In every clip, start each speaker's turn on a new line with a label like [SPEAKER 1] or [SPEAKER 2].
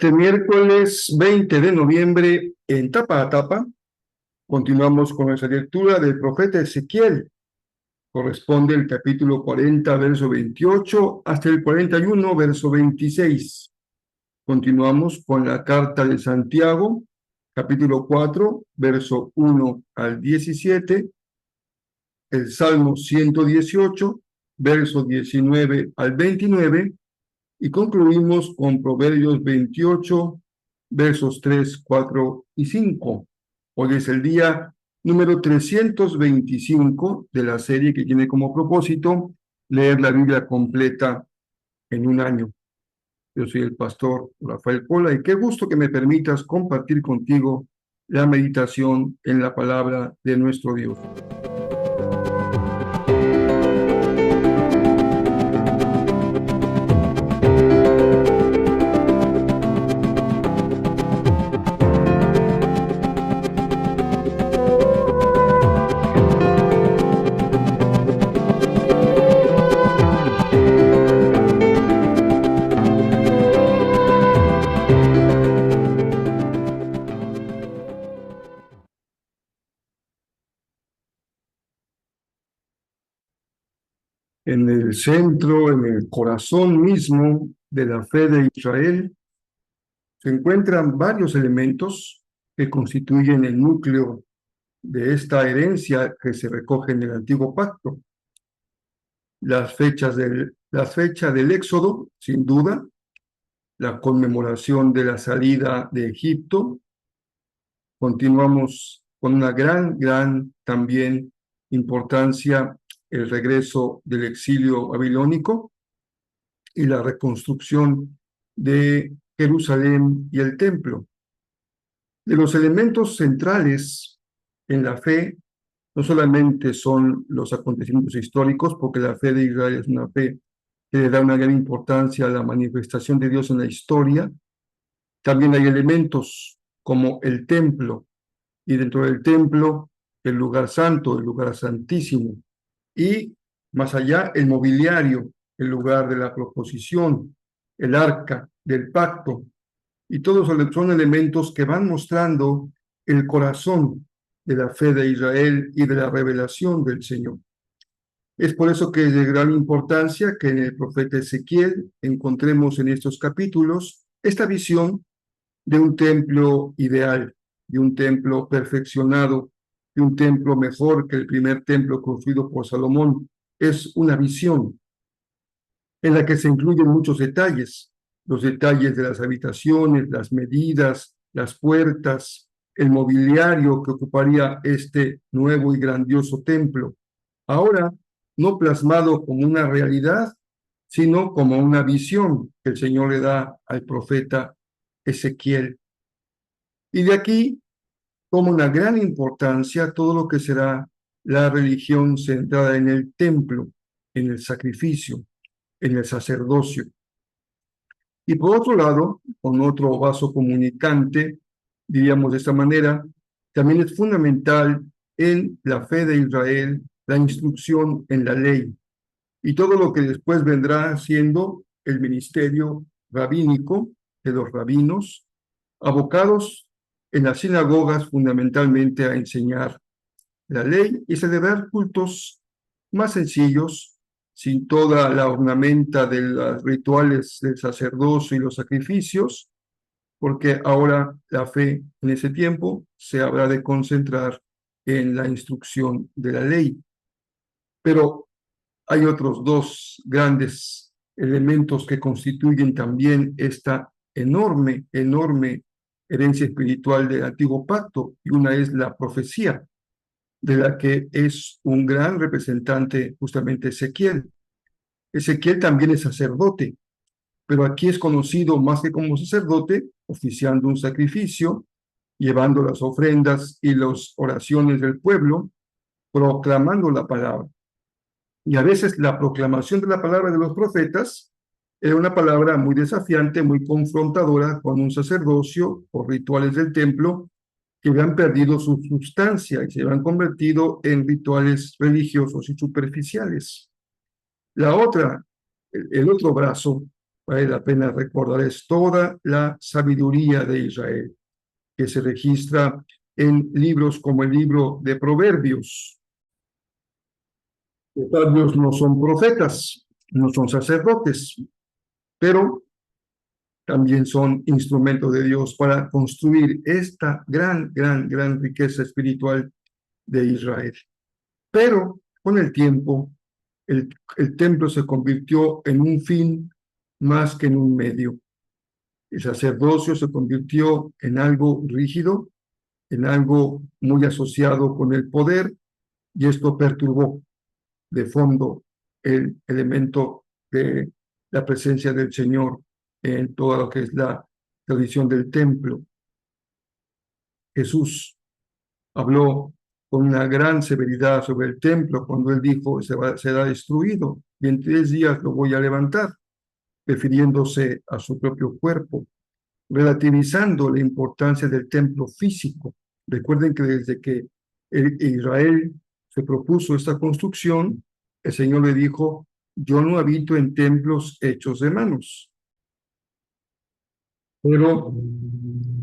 [SPEAKER 1] Este miércoles 20 de noviembre, en Tapa a Tapa, continuamos con nuestra lectura del profeta Ezequiel. Corresponde el capítulo 40, verso 28, hasta el 41, verso 26. Continuamos con la carta de Santiago, capítulo 4, verso 1 al 17, el Salmo 118, verso 19 al 29, y concluimos con Proverbios 28, versos 3, 4 y 5. Hoy es el día número 325 de la serie que tiene como propósito leer la Biblia completa en un año. Yo soy el pastor Rafael Pola y qué gusto que me permitas compartir contigo la meditación en la palabra de nuestro Dios. En el centro, en el corazón mismo de la fe de Israel, se encuentran varios elementos que constituyen el núcleo de esta herencia que se recoge en el Antiguo Pacto. La fecha del Éxodo, sin duda, la conmemoración de la salida de Egipto. Continuamos con una gran también importancia el regreso del exilio babilónico y la reconstrucción de Jerusalén y el templo. De los elementos centrales en la fe, no solamente son los acontecimientos históricos, porque la fe de Israel es una fe que le da una gran importancia a la manifestación de Dios en la historia. También hay elementos como el templo, y dentro del templo el lugar santo, el lugar santísimo, y más allá el mobiliario, el lugar de la proposición, el arca del pacto, y todos son elementos que van mostrando el corazón de la fe de Israel y de la revelación del Señor. Es por eso que es de gran importancia que en el profeta Ezequiel encontremos en estos capítulos esta visión de un templo ideal, de un templo perfeccionado, de un templo mejor que el primer templo construido por Salomón. Es una visión en la que se incluyen muchos detalles, los detalles de las habitaciones, las medidas, las puertas, el mobiliario que ocuparía este nuevo y grandioso templo. Ahora, no plasmado como una realidad, sino como una visión que el Señor le da al profeta Ezequiel. Y de aquí toma una gran importancia todo lo que será la religión centrada en el templo, en el sacrificio, en el sacerdocio. Y por otro lado, con otro vaso comunicante, diríamos de esta manera, también es fundamental en la fe de Israel la instrucción en la ley y todo lo que después vendrá siendo el ministerio rabínico de los rabinos, abocados en las sinagogas fundamentalmente a enseñar la ley y celebrar cultos más sencillos, sin toda la ornamenta de los rituales del sacerdocio y los sacrificios, porque ahora la fe en ese tiempo se habrá de concentrar en la instrucción de la ley. Pero hay otros dos grandes elementos que constituyen también esta enorme herencia espiritual del Antiguo Pacto, y una es la profecía, de la que es un gran representante justamente Ezequiel. Ezequiel también es sacerdote, pero aquí es conocido más que como sacerdote, oficiando un sacrificio, llevando las ofrendas y las oraciones del pueblo, proclamando la palabra. Y a veces la proclamación de la palabra de los profetas era una palabra muy desafiante, muy confrontadora con un sacerdocio o rituales del templo que habían perdido su sustancia y se habían convertido en rituales religiosos y superficiales. El otro brazo vale la pena recordar, es toda la sabiduría de Israel, que se registra en libros como el libro de Proverbios. Los sabios no son profetas, no son sacerdotes, pero también son instrumentos de Dios para construir esta gran riqueza espiritual de Israel. Pero con el tiempo, el templo se convirtió en un fin más que en un medio. El sacerdocio se convirtió en algo rígido, en algo muy asociado con el poder, y esto perturbó de fondo el elemento de la presencia del Señor en toda lo que es la tradición del templo. Jesús habló con una gran severidad sobre el templo cuando él dijo, será destruido y en 3 días lo voy a levantar, refiriéndose a su propio cuerpo, relativizando la importancia del templo físico. Recuerden que desde que Israel se propuso esta construcción, el Señor le dijo, yo no habito en templos hechos de manos. Pero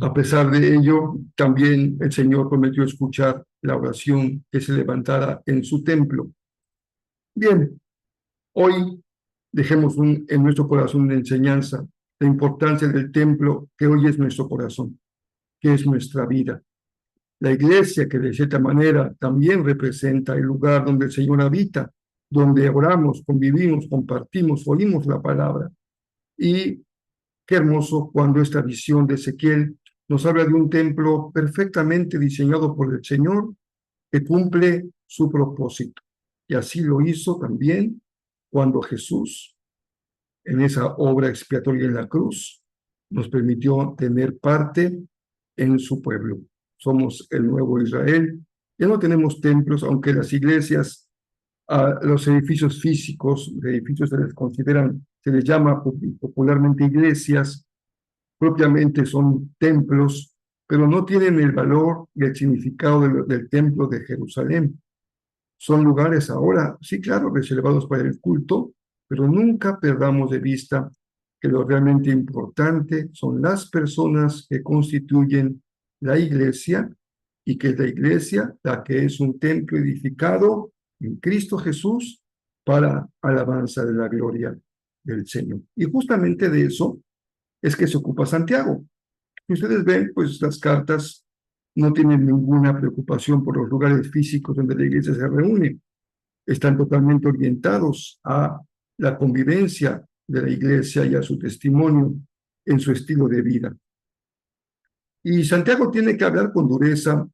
[SPEAKER 1] a pesar de ello, también el Señor prometió escuchar la oración que se levantara en su templo. Bien, hoy dejemos en nuestro corazón una enseñanza, la importancia del templo que hoy es nuestro corazón, que es nuestra vida. La iglesia que de cierta manera también representa el lugar donde el Señor habita, donde oramos, convivimos, compartimos, oímos la palabra. Y qué hermoso cuando esta visión de Ezequiel nos habla de un templo perfectamente diseñado por el Señor que cumple su propósito. Y así lo hizo también cuando Jesús, en esa obra expiatoria en la cruz, nos permitió tener parte en su pueblo. Somos el nuevo Israel. Ya no tenemos templos, aunque las iglesias, los edificios físicos, edificios se les consideran, se les llama popularmente iglesias, propiamente son templos, pero no tienen el valor y el significado del templo de Jerusalén. Son lugares ahora, sí, claro, reservados para el culto, pero nunca perdamos de vista que lo realmente importante son las personas que constituyen la iglesia y que es la iglesia la que es un templo edificado en Cristo Jesús para alabanza de la gloria del Señor. Y justamente de eso es que se ocupa Santiago. Si ustedes ven, pues las cartas no tienen ninguna preocupación por los lugares físicos donde la iglesia se reúne. Están totalmente orientados a la convivencia de la iglesia y a su testimonio en su estilo de vida. Y Santiago tiene que hablar con dureza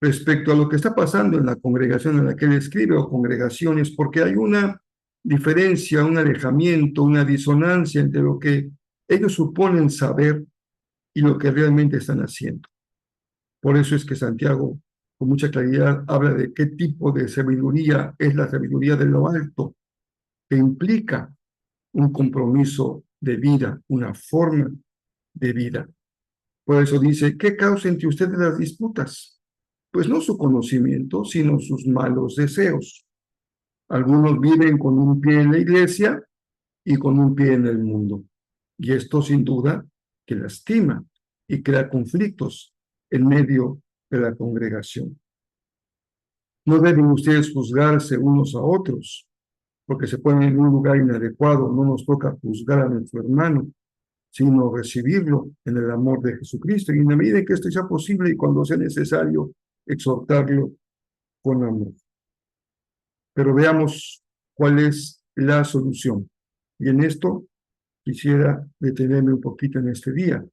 [SPEAKER 1] respecto a lo que está pasando en la congregación en la que él escribe o congregaciones, porque hay una diferencia, un alejamiento, una disonancia entre lo que ellos suponen saber y lo que realmente están haciendo. Por eso es que Santiago, con mucha claridad, habla de qué tipo de sabiduría es la sabiduría de lo alto, que implica un compromiso de vida, una forma de vida. Por eso dice, ¿qué causa entre ustedes las disputas? Pues no su conocimiento, sino sus malos deseos. Algunos viven con un pie en la iglesia y con un pie en el mundo. Y esto sin duda que lastima y crea conflictos en medio de la congregación. No deben ustedes juzgarse unos a otros, porque se ponen en un lugar inadecuado. No nos toca juzgar a nuestro hermano, sino recibirlo en el amor de Jesucristo. Y en la medida en que esto sea posible y cuando sea necesario, exhortarlo con amor. Pero veamos cuál es la solución. Y en esto quisiera detenerme un poquito en este día.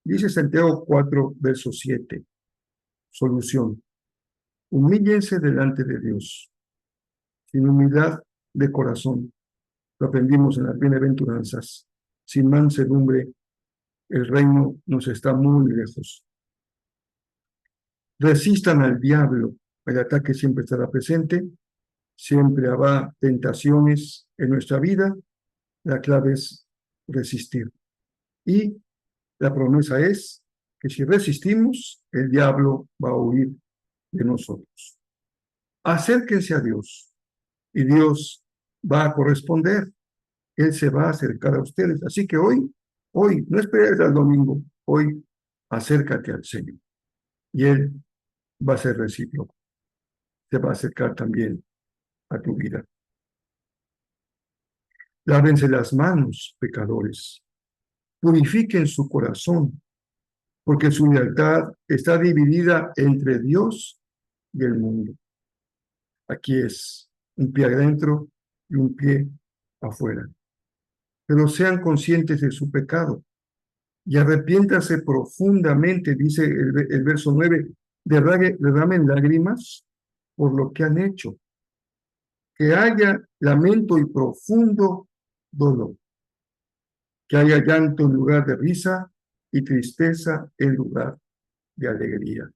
[SPEAKER 1] Dice Santiago 4, verso 7. Solución. Humíllense delante de Dios, sin humildad de corazón. Lo aprendimos en las bienaventuranzas. Sin mansedumbre, el reino nos está muy lejos. Resistan al diablo. El ataque siempre estará presente. Siempre habrá tentaciones en nuestra vida. La clave es resistir. Y la promesa es que si resistimos, el diablo va a huir de nosotros. Acérquense a Dios y Dios va a corresponder. Él se va a acercar a ustedes. Así que hoy, no esperes al domingo, hoy acércate al Señor y Él va a ser recíproco, te va a acercar también a tu vida. Lávense las manos, pecadores, purifiquen su corazón, porque su lealtad está dividida entre Dios y el mundo. Aquí es un pie adentro y un pie afuera. Pero sean conscientes de su pecado y arrepiéntase profundamente, dice el verso 9, derramen lágrimas por lo que han hecho, que haya lamento y profundo dolor, que haya llanto en lugar de risa y tristeza en lugar de alegría.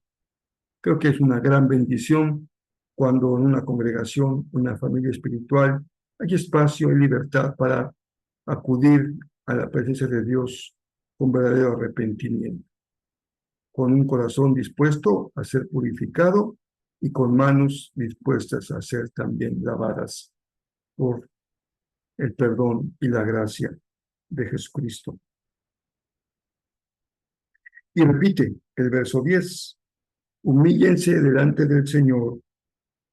[SPEAKER 1] Creo que es una gran bendición cuando en una congregación, una familia espiritual, hay espacio y libertad para acudir a la presencia de Dios con verdadero arrepentimiento, con un corazón dispuesto a ser purificado y con manos dispuestas a ser también lavadas por el perdón y la gracia de Jesucristo. Y repite el verso 10, humíllense delante del Señor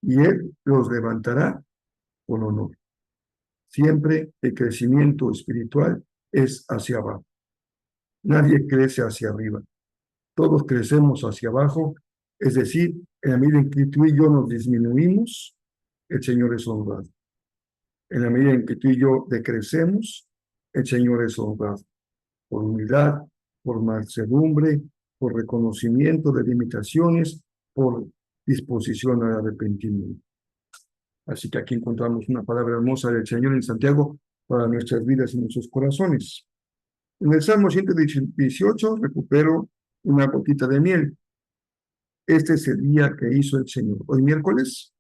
[SPEAKER 1] y Él los levantará con honor. Siempre el crecimiento espiritual es hacia abajo. Nadie crece hacia arriba. Todos crecemos hacia abajo, es decir, en la medida en que tú y yo nos disminuimos, el Señor es honrado. En la medida en que tú y yo decrecemos, el Señor es honrado. Por humildad, por mansedumbre, por reconocimiento de limitaciones, por disposición al arrepentimiento. Así que aquí encontramos una palabra hermosa del Señor en Santiago para nuestras vidas y nuestros corazones. En el Salmo 118 recupero una gotita de miel. Este es el día que hizo el Señor. Hoy miércoles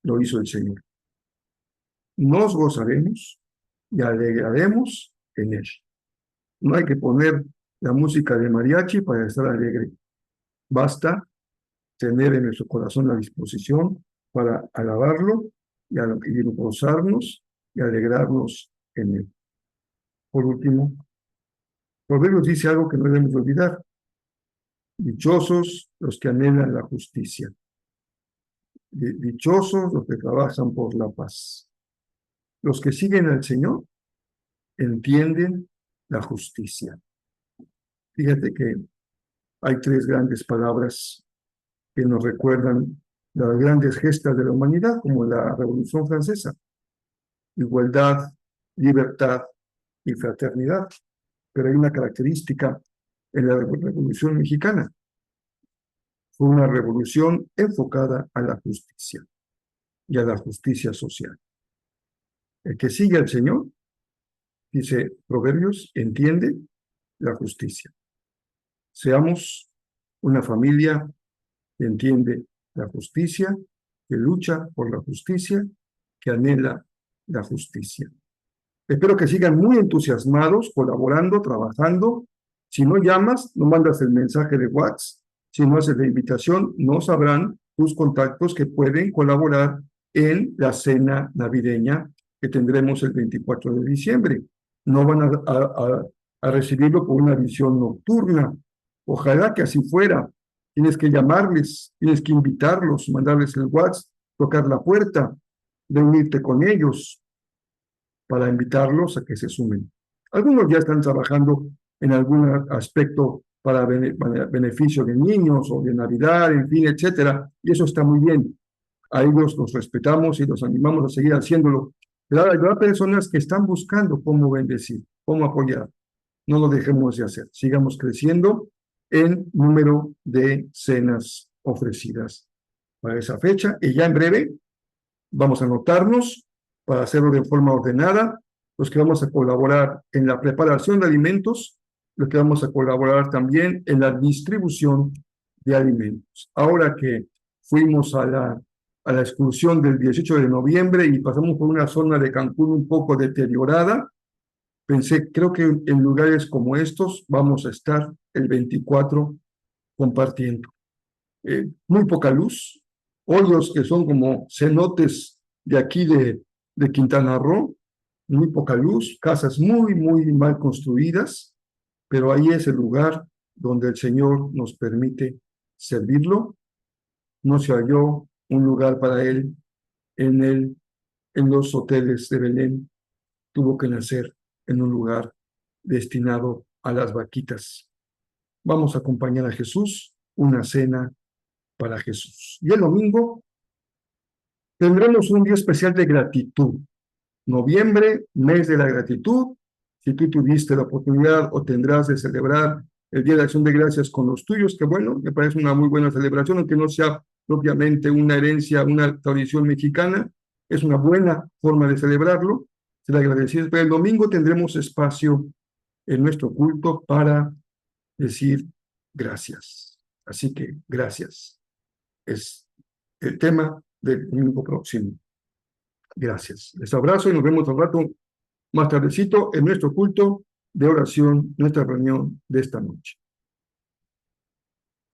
[SPEAKER 1] lo hizo el Señor. Nos gozaremos y alegraremos en él. No hay que poner la música de mariachi para estar alegre. Basta tener en nuestro corazón la disposición para alabarlo y gozarnos y alegrarnos en él. Por último, Proverbios dice algo que no debemos olvidar. Dichosos los que anhelan la justicia. Dichosos los que trabajan por la paz. Los que siguen al Señor entienden la justicia. Fíjate que hay tres grandes palabras que nos recuerdan las grandes gestas de la humanidad, como la Revolución Francesa: igualdad, libertad y fraternidad. Pero hay una característica en la Revolución Mexicana. Fue una revolución enfocada a la justicia y a la justicia social. El que sigue al Señor, dice Proverbios, entiende la justicia. Seamos una familia que entiende la justicia, que lucha por la justicia, que anhela la justicia. Espero que sigan muy entusiasmados, colaborando, trabajando. Si no llamas, no mandas el mensaje de WhatsApp. Si no haces la invitación, no sabrán tus contactos que pueden colaborar en la cena navideña que tendremos el 24 de diciembre. No van a recibirlo por una visión nocturna. Ojalá que así fuera. Tienes que llamarles, tienes que invitarlos, mandarles el WhatsApp, tocar la puerta, reunirte con ellos para invitarlos a que se sumen. Algunos ya están trabajando en algún aspecto para beneficio de niños o de Navidad, en fin, etcétera, y eso está muy bien. A ellos los respetamos y los animamos a seguir haciéndolo. Pero hay personas que están buscando cómo bendecir, cómo apoyar. No lo dejemos de hacer. Sigamos creciendo en número de cenas ofrecidas para esa fecha. Y ya en breve vamos a anotarnos para hacerlo de forma ordenada, los que vamos a colaborar en la preparación de alimentos, los que vamos a colaborar también en la distribución de alimentos. Ahora que fuimos a la excursión del 18 de noviembre y pasamos por una zona de Cancún un poco deteriorada, pensé, creo que en lugares como estos vamos a estar el 24 compartiendo. Muy poca luz, hoyos que son como cenotes de aquí de Quintana Roo, muy poca luz, casas muy mal construidas, pero ahí es el lugar donde el Señor nos permite servirlo. No se halló un lugar para él en los hoteles de Belén. Tuvo que nacer en un lugar destinado a las vaquitas. Vamos a acompañar a Jesús, una cena para Jesús. Y el domingo tendremos un día especial de gratitud. Noviembre, mes de la gratitud. Si tú tuviste la oportunidad o tendrás de celebrar el Día de Acción de Gracias con los tuyos, que bueno, me parece una muy buena celebración, aunque no sea propiamente una herencia, una tradición mexicana, es una buena forma de celebrarlo. Se le agradecemos, pero el domingo tendremos espacio en nuestro culto para decir gracias. Así que gracias. Es el tema del domingo próximo. Gracias. Les abrazo y nos vemos al rato más tardecito en nuestro culto de oración, nuestra reunión de esta noche.